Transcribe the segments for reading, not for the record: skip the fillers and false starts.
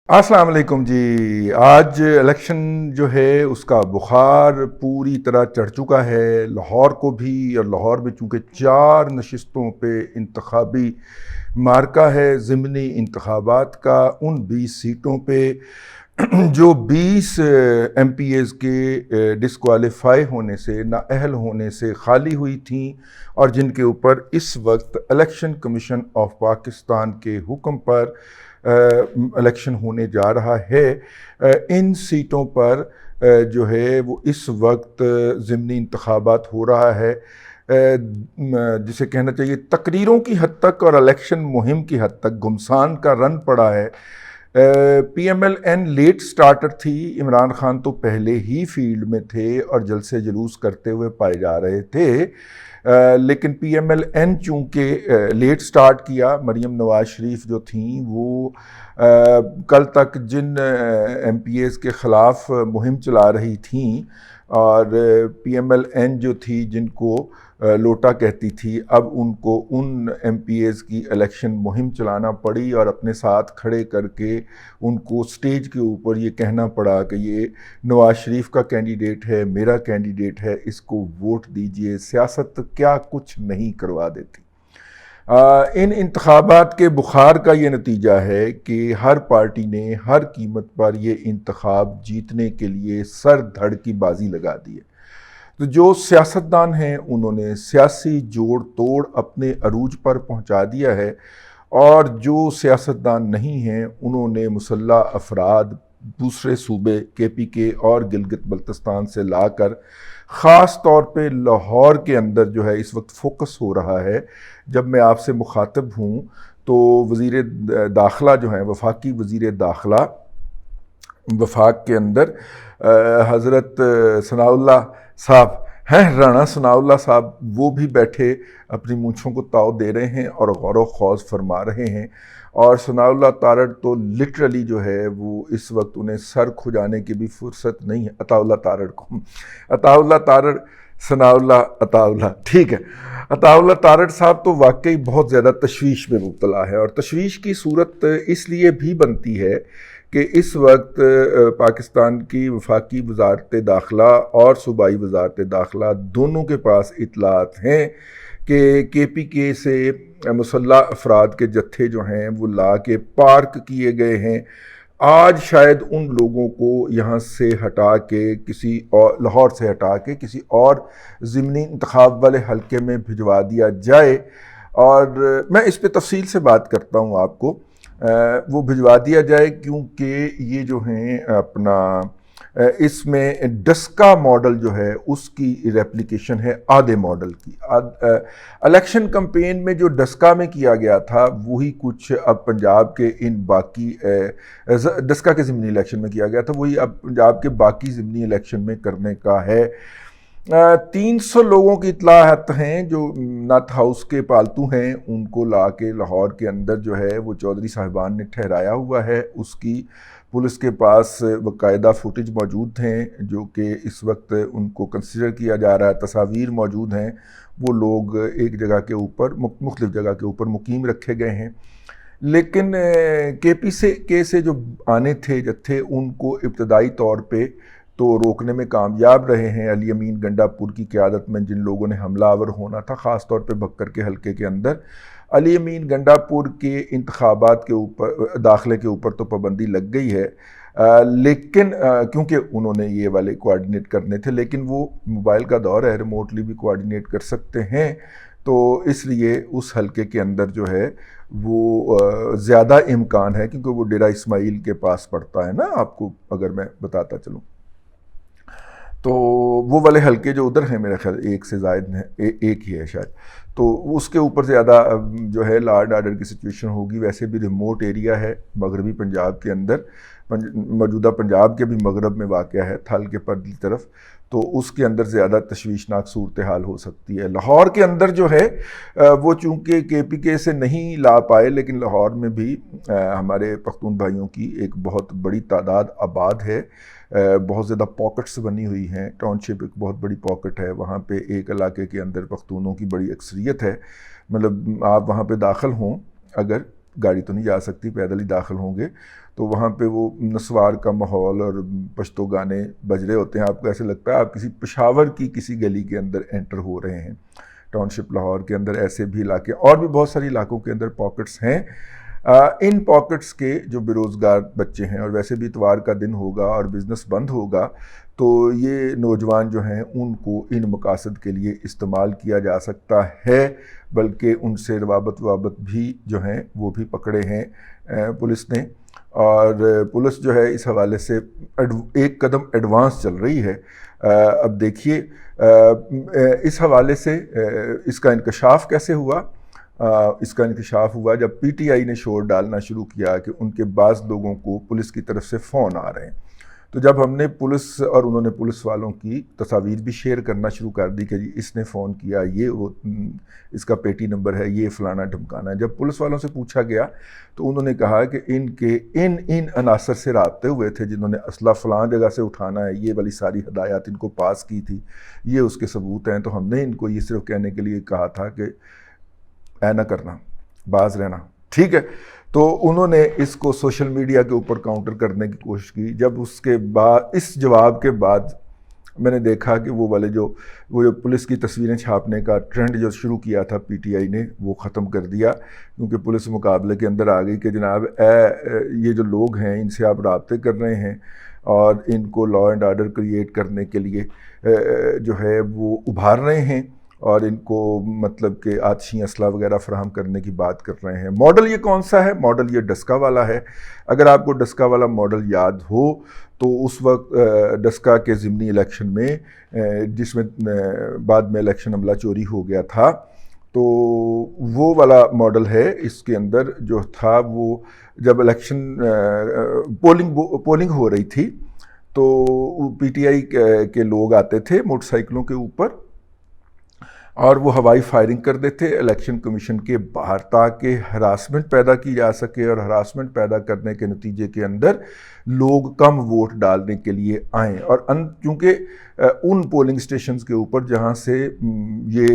السلام علیکم جی۔ آج الیکشن جو ہے اس کا بخار پوری طرح چڑھ چکا ہے لاہور کو بھی، اور لاہور میں چونکہ 4 نشستوں پہ انتخابی مارکہ ہے ضمنی انتخابات کا، ان 20 سیٹوں پہ جو 20 ایم پی ایز کے ڈسکوالیفائی ہونے سے، نااہل ہونے سے خالی ہوئی تھیں، اور جن کے اوپر اس وقت الیکشن کمیشن آف پاکستان کے حکم پر الیکشن ہونے جا رہا ہے، ان سیٹوں پر جو ہے وہ اس وقت ضمنی انتخابات ہو رہا ہے، جسے کہنا چاہیے تقریروں کی حد تک اور الیکشن مہم کی حد تک گھمسان کا رن پڑا ہے۔ P M L N late starter تھی، عمران خان تو پہلے ہی فیلڈ میں تھے اور جلسے جلوس کرتے ہوئے پائے جا رہے تھے، لیکن پی ایم ایل این چونکہ لیٹ سٹارٹ کیا، مریم نواز شریف جو تھیں وہ کل تک جن ایم پی ایز کے خلاف مہم چلا رہی تھیں، اور پی ایم ایل این جو تھی جن کو لوٹا کہتی تھی، اب ان کو ان ایم پی ایز کی الیکشن مہم چلانا پڑی، اور اپنے ساتھ کھڑے کر کے ان کو سٹیج کے اوپر یہ کہنا پڑا کہ یہ نواز شریف کا کینڈیڈیٹ ہے، میرا کینڈیڈیٹ ہے، اس کو ووٹ دیجئے۔ سیاست کیا کچھ نہیں کروا دیتی۔ ان انتخابات کے بخار کا یہ نتیجہ ہے کہ ہر پارٹی نے ہر قیمت پر یہ انتخاب جیتنے کے لیے سر دھڑ کی بازی لگا دی ہے۔ تو جو سیاستدان ہیں انہوں نے سیاسی جوڑ توڑ اپنے عروج پر پہنچا دیا ہے، اور جو سیاستدان نہیں ہیں انہوں نے مسلح افراد دوسرے صوبے کے پی کے اور گلگت بلتستان سے لا کر خاص طور پہ لاہور کے اندر جو ہے اس وقت فوکس ہو رہا ہے۔ جب میں آپ سے مخاطب ہوں تو وزیر داخلہ جو ہیں، وفاقی وزیر داخلہ وفاق کے اندر حضرت ثناء اللہ صاحب ہیں، رانا ثناء اللہ صاحب، وہ بھی بیٹھے اپنی مونچھوں کو تاؤ دے رہے ہیں اور غور و خوض فرما رہے ہیں، اور ثناء اللہ تارڑ تو لٹرلی جو ہے وہ اس وقت انہیں سر کھجانے کی بھی فرصت نہیں ہے۔ عطا اللہ تارڑ کو، عطا اللہ تارڑ، ثناء اللہ عطا اللہ، ٹھیک ہے، عطا اللہ تارڑ صاحب تو واقعی بہت زیادہ تشویش میں مبتلا ہے، اور تشویش کی صورت اس لیے بھی بنتی ہے کہ اس وقت پاکستان کی وفاقی وزارت داخلہ اور صوبائی وزارت داخلہ دونوں کے پاس اطلاعات ہیں کہ پی کے سے مسلح افراد کے جتھے جو ہیں وہ لا کے پارک کیے گئے ہیں۔ آج شاید ان لوگوں کو یہاں سے ہٹا کے کسی اور، لاہور سے ہٹا کے کسی اور ضمنی انتخاب والے حلقے میں بھجوا دیا جائے، اور میں اس پہ تفصیل سے بات کرتا ہوں آپ کو، وہ بھجوا دیا جائے، کیونکہ یہ جو ہیں اپنا اس میں ڈسکا ماڈل جو ہے اس کی ریپلیکیشن ہے آدھے ماڈل کی۔ الیکشن کمپین میں جو ڈسکا میں کیا گیا تھا وہی کچھ اب پنجاب کے ان باقی ڈسکا کے ضمنی الیکشن میں کیا گیا تھا، وہی اب پنجاب کے باقی ضمنی الیکشن میں کرنے کا ہے۔ 300 لوگوں کی اطلاعات ہیں جو نت ہاؤس کے پالتو ہیں، ان کو لا کے لاہور کے اندر جو ہے وہ چودھری صاحبان نے ٹھہرایا ہوا ہے۔ اس کی پولیس کے پاس باقاعدہ فوٹیج موجود ہیں جو کہ اس وقت ان کو کنسیڈر کیا جا رہا ہے، تصاویر موجود ہیں، وہ لوگ ایک جگہ کے اوپر، مختلف جگہ کے اوپر مقیم رکھے گئے ہیں، لیکن کے پی کے سے جو آنے تھے جتھے ان کو ابتدائی طور پہ تو روکنے میں کامیاب رہے ہیں۔ علی امین گنڈا پور کی قیادت میں جن لوگوں نے حملہ آور ہونا تھا، خاص طور پہ بکر کے حلقے کے اندر، علی امین گنڈا پور کے انتخابات کے اوپر، داخلے کے اوپر تو پابندی لگ گئی ہے، لیکن کیونکہ انہوں نے یہ والے کوآرڈینیٹ کرنے تھے، لیکن وہ موبائل کا دور ہے، ریموٹلی بھی کوآرڈینیٹ کر سکتے ہیں، تو اس لیے اس حلقے کے اندر جو ہے وہ زیادہ امکان ہے، کیونکہ وہ ڈیرہ اسماعیل کے پاس پڑتا ہے نا، آپ کو اگر میں بتاتا چلوں تو وہ والے حلقے جو ادھر ہیں میرے خیال ایک سے زائد ہیں، ایک ہی ہے شاید، تو اس کے اوپر زیادہ جو ہے لا اینڈ آرڈر کی سچویشن ہوگی۔ ویسے بھی ریموٹ ایریا ہے مغربی پنجاب کے اندر، موجودہ پنجاب کے بھی مغرب میں واقع ہے، تھل کے پرلی طرف، تو اس کے اندر زیادہ تشویشناک صورتحال ہو سکتی ہے۔ لاہور کے اندر جو ہے وہ چونکہ کے پی کے سے نہیں لا پائے، لیکن لاہور میں بھی ہمارے پختون بھائیوں کی ایک بہت بڑی تعداد آباد ہے، بہت زیادہ پاکٹس بنی ہوئی ہیں، ٹاؤن شپ ایک بہت بڑی پاکٹ ہے، وہاں پہ ایک علاقے کے اندر پختونوں کی بڑی اکثریت ہے، مطلب آپ وہاں پہ داخل ہوں اگر گاڑی تو نہیں جا سکتی، پیدل ہی داخل ہوں گے، تو وہاں پہ وہ نسوار کا ماحول اور پشتو گانے بج رہے ہوتے ہیں. آپ کو ایسے لگتا ہے آپ کسی پشاور کی کسی گلی کے اندر انٹر ہو رہے ہیں. ٹاؤن شپ لاہور کے اندر ایسے بھی علاقے اور بھی بہت ساری علاقوں کے اندر پاکٹس ہیں. ان پاکٹس کے جو بے روزگار بچے ہیں، اور ویسے بھی اتوار کا دن ہوگا اور بزنس بند ہوگا، تو یہ نوجوان جو ہیں ان کو ان مقاصد کے لیے استعمال کیا جا سکتا ہے، بلکہ ان سے روابط بھی جو ہیں وہ بھی پکڑے ہیں پولیس نے. اور پولیس جو ہے اس حوالے سے ایک قدم ایڈوانس چل رہی ہے. اب دیکھیے اس حوالے سے اس کا انکشاف کیسے ہوا. اس کا انکشاف ہوا جب پی ٹی آئی نے شور ڈالنا شروع کیا کہ ان کے بعض لوگوں کو پولیس کی طرف سے فون آ رہے ہیں. تو جب ہم نے پولیس اور انہوں نے پولیس والوں کی تصاویر بھی شیئر کرنا شروع کر دی کہ جی اس نے فون کیا، یہ وہ اس کا پیٹی نمبر ہے، یہ فلانا ڈھمکانا ہے. جب پولیس والوں سے پوچھا گیا تو انہوں نے کہا کہ ان کے ان عناصر سے رابطے ہوئے تھے جنہوں نے اسلحہ فلاں جگہ سے اٹھانا ہے، یہ والی ساری ہدایات ان کو پاس کی تھی، یہ اس کے ثبوت ہیں. تو ہم نے ان کو یہ صرف کہنے کے لیے کہا تھا کہ اے نہ کرنا، باز رہنا، ٹھیک ہے. تو انہوں نے اس کو سوشل میڈیا کے اوپر کاؤنٹر کرنے کی کوشش کی. جب اس کے بعد اس جواب کے بعد میں نے دیکھا کہ وہ جو پولیس کی تصویریں چھاپنے کا ٹرینڈ جو شروع کیا تھا پی ٹی آئی نے، وہ ختم کر دیا، کیونکہ پولیس مقابلے کے اندر آ گئی کہ جناب یہ جو لوگ ہیں ان سے آپ رابطے کر رہے ہیں اور ان کو لا اینڈ آرڈر کریٹ کرنے کے لیے جو ہے وہ ابھار رہے ہیں، اور ان کو مطلب کہ آتشی اسلحہ وغیرہ فراہم کرنے کی بات کر رہے ہیں. ماڈل یہ کون سا ہے؟ ماڈل یہ ڈسکا والا ہے. اگر آپ کو ڈسکا والا ماڈل یاد ہو تو اس وقت ڈسکا کے ضمنی الیکشن میں جس میں بعد میں الیکشن عملہ چوری ہو گیا تھا، تو وہ والا ماڈل ہے. اس کے اندر جو تھا وہ جب الیکشن پولنگ ہو رہی تھی تو پی ٹی آئی کے لوگ آتے تھے موٹر سائیکلوں کے اوپر اور وہ ہوائی فائرنگ کر دیتے الیکشن کمیشن کے باہر، تاکہ ہراسمنٹ پیدا کی جا سکے، اور ہراسمنٹ پیدا کرنے کے نتیجے کے اندر لوگ کم ووٹ ڈالنے کے لیے آئیں. اور چونکہ ان پولنگ سٹیشنز کے اوپر جہاں سے یہ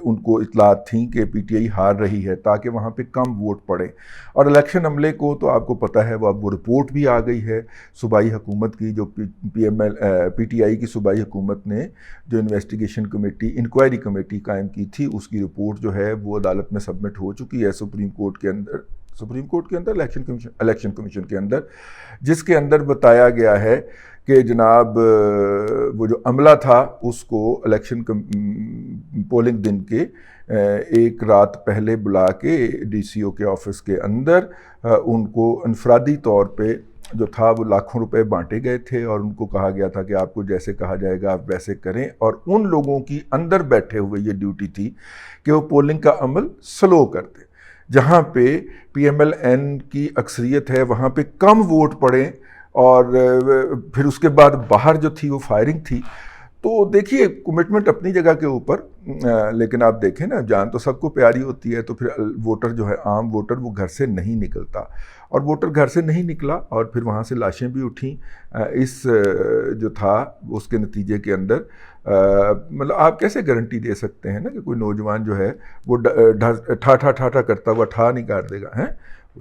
ان کو اطلاعات تھیں کہ پی ٹی آئی ہار رہی ہے، تاکہ وہاں پہ کم ووٹ پڑیں. اور الیکشن عملے کو تو آپ کو پتہ ہے وہ اب وہ رپورٹ بھی آ گئی ہے صوبائی حکومت کی، جو پی ٹی آئی کی صوبائی حکومت نے جو انویسٹیگیشن کمیٹی انکوائری کمیٹی قائم کی تھی، اس کی رپورٹ جو ہے وہ عدالت میں سبمٹ ہو چکی ہے سپریم کورٹ کے اندر الیکشن کمیشن کے اندر، جس کے اندر بتایا گیا ہے کہ جناب وہ جو عملہ تھا اس کو الیکشن پولنگ دن کے ایک رات پہلے بلا کے ڈی سی او کے آفس کے اندر ان کو انفرادی طور پہ جو تھا وہ لاکھوں روپے بانٹے گئے تھے، اور ان کو کہا گیا تھا کہ آپ کو جیسے کہا جائے گا آپ ویسے کریں. اور ان لوگوں کی اندر بیٹھے ہوئے یہ ڈیوٹی تھی کہ وہ پولنگ کا عمل سلو کر دیں. جہاں پہ پی ایم ایل این کی اکثریت ہے وہاں پہ کم ووٹ پڑیں، اور پھر اس کے بعد باہر جو تھی وہ فائرنگ تھی. تو دیکھیے کمٹمنٹ اپنی جگہ کے اوپر، لیکن آپ دیکھیں نا جان تو سب کو پیاری ہوتی ہے. تو پھر ووٹر جو ہے عام ووٹر وہ گھر سے نہیں نکلتا، اور ووٹر گھر سے نہیں نکلا، اور پھر وہاں سے لاشیں بھی اٹھیں. اس جو تھا اس کے نتیجے کے اندر مطلب آپ کیسے گارنٹی دے سکتے ہیں نا کہ کوئی نوجوان جو ہے وہ ٹھا کرتا ہوا ٹھا نہیں کاٹ دے گا ہیں؟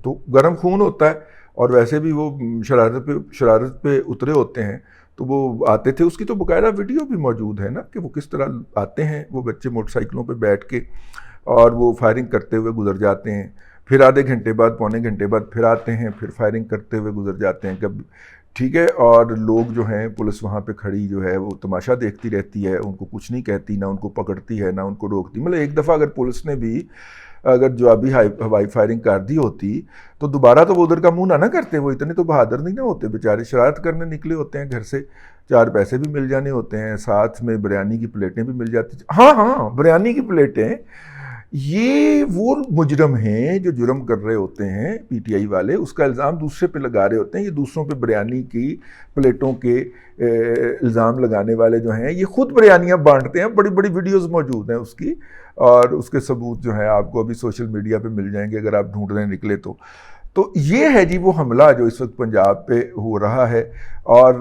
تو گرم خون ہوتا ہے، اور ویسے بھی وہ شرارت پہ اترے ہوتے ہیں. تو وہ آتے تھے، اس کی تو باقاعدہ ویڈیو بھی موجود ہے نا کہ وہ کس طرح آتے ہیں وہ بچے موٹر سائیکلوں پہ بیٹھ کے، اور وہ فائرنگ کرتے ہوئے گزر جاتے ہیں. پھر آدھے گھنٹے بعد پونے گھنٹے بعد پھر آتے ہیں، پھر فائرنگ کرتے ہوئے گزر جاتے ہیں کب، ٹھیک ہے. اور لوگ جو ہیں پولیس وہاں پہ کھڑی جو ہے وہ تماشا دیکھتی رہتی ہے، ان کو کچھ نہیں کہتی، نہ ان کو پکڑتی ہے نہ ان کو روکتی. مطلب ایک دفعہ اگر پولیس نے بھی اگر جوابی ہوائی فائرنگ کر دی ہوتی تو دوبارہ تو وہ ادھر کا منہ نہ کرتے. وہ اتنے تو بہادر نہیں نہ ہوتے بیچارے، شرارت کرنے نکلے ہوتے ہیں گھر سے، 4 پیسے بھی مل جانے ہوتے ہیں، ساتھ میں بریانی کی پلیٹیں بھی مل جاتی. ہاں بریانی کی پلیٹیں. یہ وہ مجرم ہیں جو جرم کر رہے ہوتے ہیں پی ٹی آئی والے، اس کا الزام دوسرے پہ لگا رہے ہوتے ہیں. یہ دوسروں پہ بریانی کی پلیٹوں کے الزام لگانے والے جو ہیں یہ خود بریانیاں بانٹتے ہیں. بڑی بڑی ویڈیوز موجود ہیں اس کی، اور اس کے ثبوت جو ہیں آپ کو ابھی سوشل میڈیا پہ مل جائیں گے اگر آپ ڈھونڈنے نکلے تو. تو یہ ہے جی وہ حملہ جو اس وقت پنجاب پہ ہو رہا ہے. اور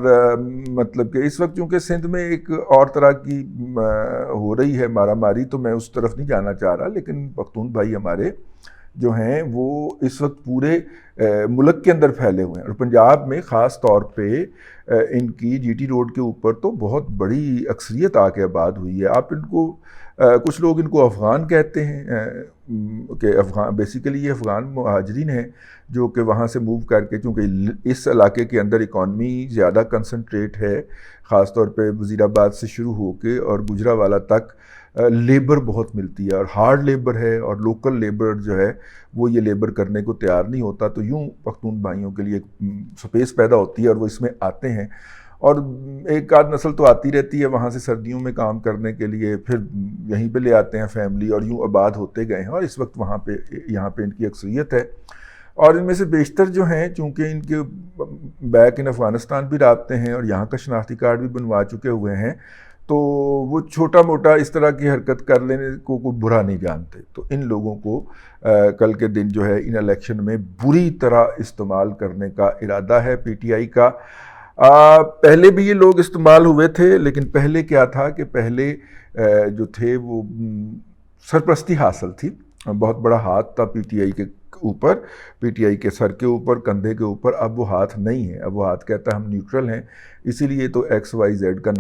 مطلب کہ اس وقت چونکہ سندھ میں ایک اور طرح کی ہو رہی ہے مارا ماری، تو میں اس طرف نہیں جانا چاہ رہا، لیکن پختون بھائی ہمارے جو ہیں وہ اس وقت پورے ملک کے اندر پھیلے ہوئے ہیں، اور پنجاب میں خاص طور پہ ان کی جی ٹی روڈ کے اوپر تو بہت بڑی اکثریت آ کے آباد ہوئی ہے۔ آپ ان کو کچھ لوگ ان کو افغان کہتے ہیں کہ افغان بیسیکلی یہ افغان مہاجرین ہیں جو کہ وہاں سے موو کر کے، چونکہ اس علاقے کے اندر اکانومی زیادہ کنسنٹریٹ ہے، خاص طور پہ وزیر آباد سے شروع ہو کے اور گجرانوالہ تک لیبر بہت ملتی ہے اور ہارڈ لیبر ہے، اور لوکل لیبر جو ہے وہ یہ لیبر کرنے کو تیار نہیں ہوتا، تو یوں پختون بھائیوں کے لیے سپیس پیدا ہوتی ہے اور وہ اس میں آتے ہیں، اور ایک آدھ نسل تو آتی رہتی ہے وہاں سے سردیوں میں کام کرنے کے لیے، پھر یہیں پہ لے آتے ہیں فیملی، اور یوں آباد ہوتے گئے ہیں، اور اس وقت یہاں پہ ان کی اکثریت ہے۔ اور ان میں سے بیشتر جو ہیں چونکہ ان کے بیک ان افغانستان بھی رابطے ہیں اور یہاں کا شناختی کارڈ بھی بنوا چکے ہوئے ہیں، تو وہ چھوٹا موٹا اس طرح کی حرکت کر لینے کو کوئی برا نہیں جانتے۔ تو ان لوگوں کو کل کے دن جو ہے ان الیکشن میں بری طرح استعمال کرنے کا ارادہ ہے پی ٹی آئی کا۔ پہلے بھی یہ لوگ استعمال ہوئے تھے، لیکن پہلے کیا تھا کہ پہلے جو تھے وہ سرپرستی حاصل تھی، بہت بڑا ہاتھ تھا پی ٹی آئی کے اوپر، پی ٹی آئی کے سر کے اوپر، کندھے کے اوپر۔ اب وہ ہاتھ نہیں ہے، اب وہ ہاتھ کہتا ہے ہم نیوٹرل ہیں، اسی لیے تو ایکس وائی کا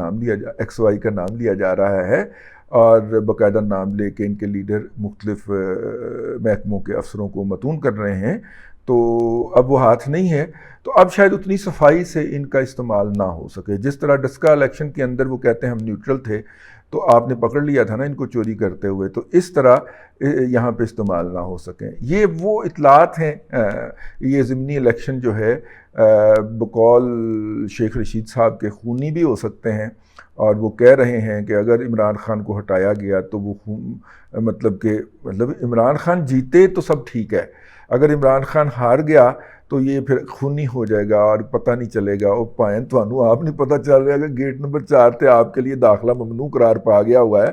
نام لیا جا رہا ہے، اور باقاعدہ نام لے کے ان کے لیڈر مختلف محکموں کے افسروں کو متون کر رہے ہیں۔ تو اب وہ ہاتھ نہیں ہے، تو اب شاید اتنی صفائی سے ان کا استعمال نہ ہو سکے۔ جس طرح ڈسکا الیکشن کے اندر وہ کہتے ہیں ہم نیوٹرل تھے، تو آپ نے پکڑ لیا تھا نا ان کو چوری کرتے ہوئے، تو اس طرح یہاں پہ استعمال نہ ہو سکیں۔ یہ وہ اطلاعات ہیں۔ یہ ضمنی الیکشن جو ہے بقول شیخ رشید صاحب کے خونی بھی ہو سکتے ہیں، اور وہ کہہ رہے ہیں کہ اگر عمران خان کو ہٹایا گیا تو وہ مطلب عمران خان جیتے تو سب ٹھیک ہے، اگر عمران خان ہار گیا تو یہ پھر خونی ہو جائے گا اور پتہ نہیں چلے گا۔ او پائن تو آپ نہیں پتہ چل رہا کہ گیٹ نمبر 4 تے آپ کے لیے داخلہ ممنوع قرار پا گیا ہوا ہے،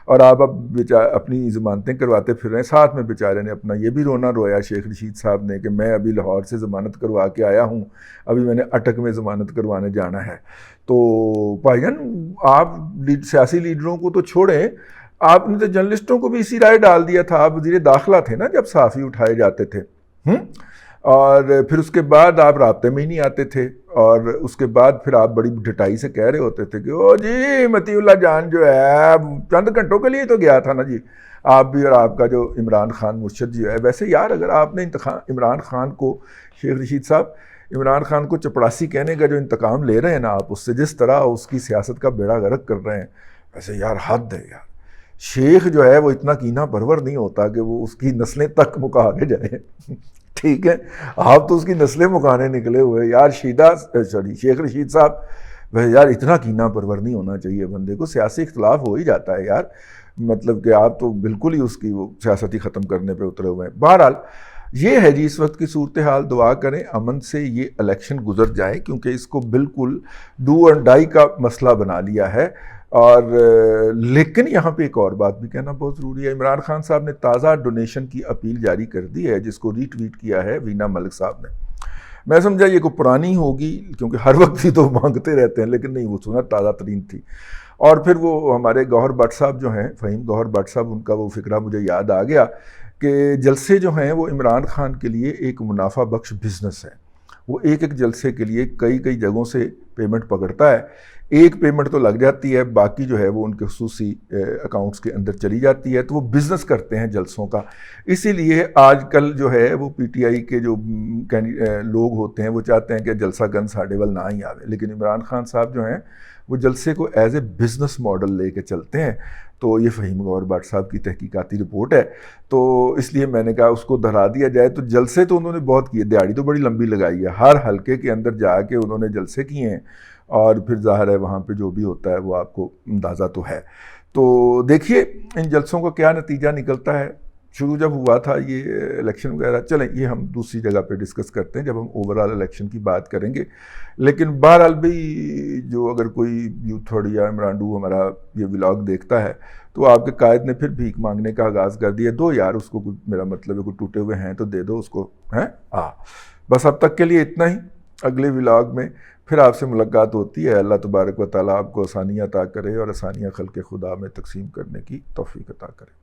اور آپ اب اپنی ضمانتیں کرواتے پھر رہے ہیں۔ ساتھ میں بیچارے نے اپنا یہ بھی رونا رویا شیخ رشید صاحب نے کہ میں ابھی لاہور سے ضمانت کروا کے آیا ہوں، ابھی میں نے اٹک میں ضمانت کروانے جانا ہے۔ تو بھائی جان آپ سیاسی لیڈروں کو تو چھوڑیں، آپ نے تو جرنلسٹوں کو بھی اسی رائے ڈال دیا تھا۔ آپ وزیر داخلہ تھے نا جب صحافی اٹھائے جاتے تھے، اور پھر اس کے بعد آپ رابطے میں ہی نہیں آتے تھے، اور اس کے بعد پھر آپ بڑی ڈٹائی سے کہہ رہے ہوتے تھے کہ او جی مطیع اللہ جان جو ہے چند گھنٹوں کے لیے تو گیا تھا نا جی آپ بھی، اور آپ کا جو عمران خان مرشد جو ہے۔ ویسے یار اگر آپ نے عمران خان کو، شیخ رشید صاحب، عمران خان کو چپڑاسی کہنے کا جو انتقام لے رہے ہیں نا آپ اس سے، جس طرح اس کی سیاست کا بیڑا غرق کر رہے ہیں، ویسے یار حد ہے یار۔ شیخ جو ہے وہ اتنا کینہ پرور نہیں ہوتا کہ وہ اس کی نسلیں تک مکا کے جائے، ٹھیک ہے؟ آپ تو اس کی نسلیں مکانے نکلے ہوئے یار۔ شیخ رشید صاحب یار اتنا کینہ پرور نہیں ہونا چاہیے بندے کو، سیاسی اختلاف ہو ہی جاتا ہے یار، مطلب کہ آپ تو بالکل ہی اس کی وہ سیاستی ختم کرنے پہ اترے ہوئے ہیں۔ بہرحال یہ ہے جی اس وقت کی صورتحال، دعا کریں امن سے یہ الیکشن گزر جائے، کیونکہ اس کو بالکل ڈو اور ڈائی کا مسئلہ بنا لیا ہے۔ اور لیکن یہاں پہ ایک اور بات بھی کہنا بہت ضروری ہے۔ عمران خان صاحب نے تازہ ڈونیشن کی اپیل جاری کر دی ہے، جس کو ری ٹویٹ کیا ہے وینا ملک صاحب نے۔ میں سمجھا یہ کوئی پرانی ہوگی کیونکہ ہر وقت ہی تو مانگتے رہتے ہیں، لیکن نہیں، وہ سنا تازہ ترین تھی۔ اور پھر وہ ہمارے گوہر بٹ صاحب جو ہیں، فہیم گوہر بٹ صاحب، ان کا وہ فقرہ مجھے یاد آ گیا کہ جلسے جو ہیں وہ عمران خان کے لیے ایک منافع بخش بزنس ہے۔ وہ ایک جلسے کے لیے کئی جگہوں سے پیمنٹ پکڑتا ہے، ایک پیمنٹ تو لگ جاتی ہے، باقی جو ہے وہ ان کے خصوصی اکاؤنٹس کے اندر چلی جاتی ہے، تو وہ بزنس کرتے ہیں جلسوں کا۔ اسی لیے آج کل جو ہے وہ پی ٹی آئی کے جو لوگ ہوتے ہیں وہ چاہتے ہیں کہ جلسہ گن ساڈے ول نہ ہی آوے، لیکن عمران خان صاحب جو ہیں وہ جلسے کو ایز اے بزنس ماڈل لے کے چلتے ہیں۔ تو یہ فہیم گوہر بٹ صاحب کی تحقیقاتی رپورٹ ہے، تو اس لیے میں نے کہا اس کو دہرا دیا جائے۔ تو جلسے تو انہوں نے بہت کیے، دیہڑی تو بڑی لمبی لگائی ہے، ہر حلقے کے اندر جا کے انہوں نے جلسے کیے ہیں، اور پھر ظاہر ہے وہاں پہ جو بھی ہوتا ہے وہ آپ کو اندازہ تو ہے۔ تو دیکھیے ان جلسوں کا کیا نتیجہ نکلتا ہے۔ شروع جب ہوا تھا یہ الیکشن وغیرہ، چلیں یہ ہم دوسری جگہ پہ ڈسکس کرتے ہیں جب ہم اوورال الیکشن کی بات کریں گے، لیکن بہرحال بھی جو اگر کوئی یوتھ تھوڑی یا عمران ڈو ہمارا یہ ولاگ دیکھتا ہے تو آپ کے قائد نے پھر بھیک مانگنے کا آغاز کر دیا، دو یار اس کو، میرا مطلب ہے کوئی ٹوٹے ہوئے ہیں تو دے دو اس کو، ہیں؟ بس اب تک کے لیے اتنا ہی۔ اگلے ولاگ میں پھر آپ سے ملاقات ہوتی ہے۔ اللہ تبارک و تعالیٰ آپ کو آسانیاں عطا کرے اور آسانیاں خلق خدا میں تقسیم کرنے کی توفیق عطا کرے۔